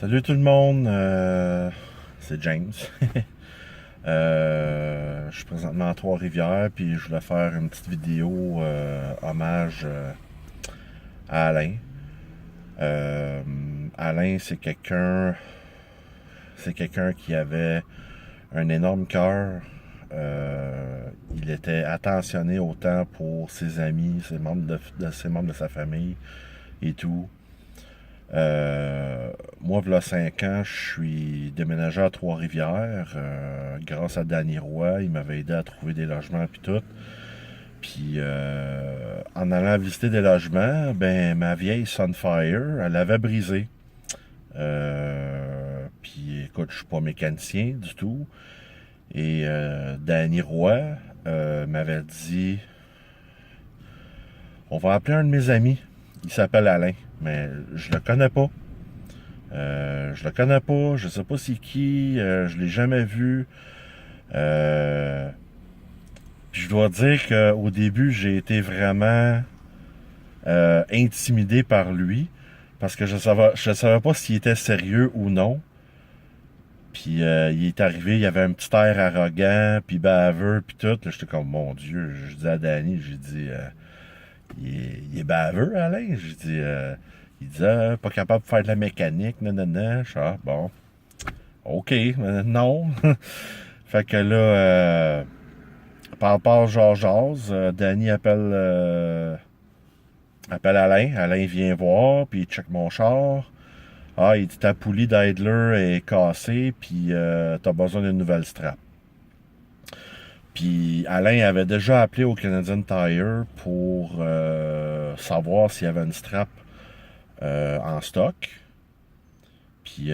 Salut tout le monde, c'est James. Je suis présentement à Trois-Rivières, puis je voulais faire une petite vidéo hommage à Alain. Euh, Alain, c'est quelqu'un qui avait un énorme cœur. Il était attentionné autant pour ses amis, ses membres de sa famille et tout. Moi, il y a 5 ans, je suis déménagé à Trois-Rivières grâce à Danny Roy. Il m'avait aidé à trouver des logements puis tout. Puis en allant visiter des logements, ben ma vieille Sunfire, elle avait brisé. Puis écoute, je suis pas mécanicien du tout. Et Danny Roy m'avait dit, on va appeler un de mes amis. Il s'appelle Alain, mais je le connais pas. Je le connais pas, je sais pas c'est qui, je l'ai jamais vu. Euh, Puis je dois dire qu'au début, j'ai été vraiment intimidé par lui parce que je savais pas s'il était sérieux ou non. Puis il est arrivé, il avait un petit air arrogant, puis baveux, puis tout. Là, j'étais comme, mon Dieu, je dis à Danny, j'ai dit, il est baveux, Alain. J'ai dit, il disait, pas capable de faire de la mécanique, nanana. Je suis, ah, bon, ok, non. Fait que là, par Georges, Danny appelle Alain. Alain vient voir, puis il check mon char. Ah, il dit ta poulie d'Idler est cassée, puis t'as besoin d'une nouvelle strap. Puis Alain avait déjà appelé au Canadian Tire pour savoir s'il y avait une strap en stock. Puis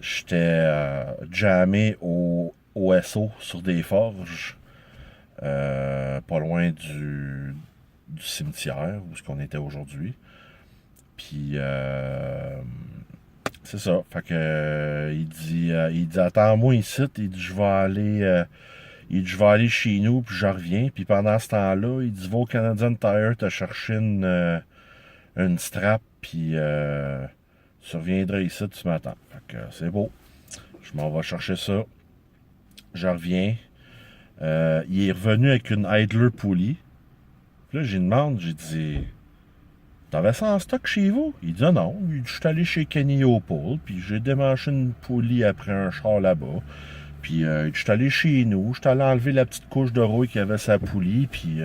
j'étais jammé au SO sur des forges, pas loin du cimetière où ce qu'on était aujourd'hui. Puis c'est ça. Fait que il dit attends-moi ici. Il dit je vais aller chez nous puis je reviens. Puis pendant ce temps-là, il dit va au Canadian Tire te chercher une strap puis tu reviendras ici tu m'attends. Fait que c'est beau. Je m'en vais chercher ça. Je reviens. Il est revenu avec une Idler poulie. Puis là, j'ai demandé, j'ai dit t'avais ça en stock chez vous? Il dit ah non. Il dit, je suis allé chez Kenny Opal, puis j'ai démanché une poulie après un char là-bas. Puis je suis allé chez nous, je suis allé enlever la petite couche de rouille qui avait sa poulie, puis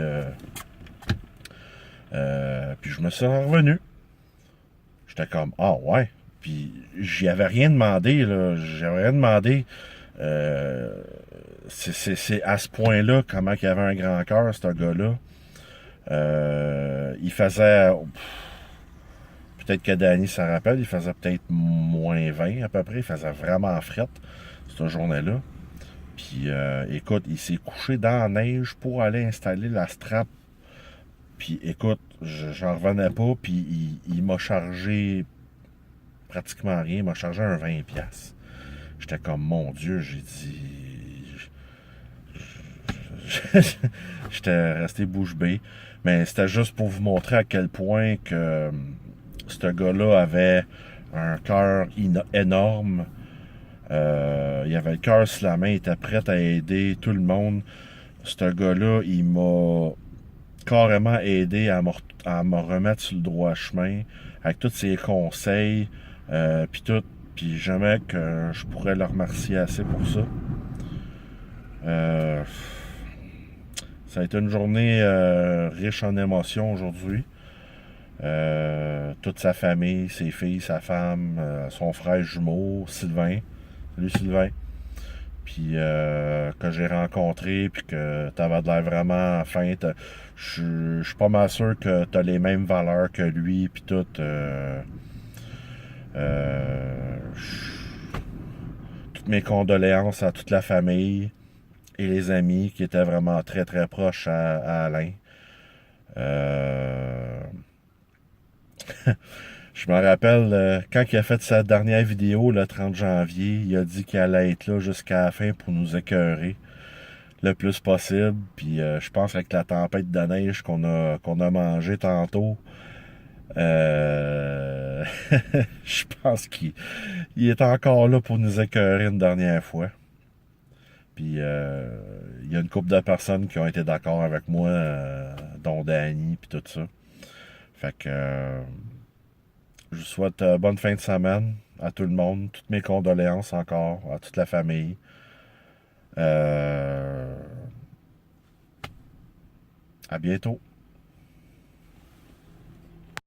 je me suis revenu. J'étais comme ah ouais. Puis j'y avais rien demandé, là. J'avais rien demandé. Euh, c'est à ce point-là comment il avait un grand cœur, ce gars-là. Il faisait. Peut-être que Danny s'en rappelle, il faisait peut-être -20 à peu près. Il faisait vraiment frette cette journée-là. Puis écoute, il s'est couché dans la neige pour aller installer la strap. Puis écoute, j'en revenais pas. Puis il m'a chargé pratiquement rien. Il m'a chargé un 20$. J'étais comme, mon Dieu, j'ai dit... J'étais resté bouche bée. Mais c'était juste pour vous montrer à quel point que ce gars-là avait un cœur énorme. Il avait le cœur sur la main, il était prêt à aider tout le monde. Ce gars-là, il m'a carrément aidé à me remettre sur le droit chemin avec tous ses conseils, puis tout. Puis jamais que je pourrais le remercier assez pour ça. Euh, Ça a été une journée riche en émotions aujourd'hui. Toute sa famille, ses filles, sa femme, son frère jumeau, Sylvain. Salut Sylvain. Puis que j'ai rencontré, puis que t'avais de l'air vraiment fin. Je suis pas mal sûr que t'as les mêmes valeurs que lui, puis tout. Euh, toutes mes condoléances à toute la famille et les amis qui étaient vraiment très très proches à Alain. Euh, je me rappelle, quand il a fait sa dernière vidéo le 30 janvier, il a dit qu'il allait être là jusqu'à la fin pour nous écœurer le plus possible. Puis je pense avec la tempête de neige qu'on a mangé tantôt, Euh, je pense qu'il est encore là pour nous écœurer une dernière fois. Puis il y a une couple de personnes qui ont été d'accord avec moi, dont Danny, puis tout ça. Fait que je vous souhaite bonne fin de semaine à tout le monde. Toutes mes condoléances encore à toute la famille. Euh, à bientôt.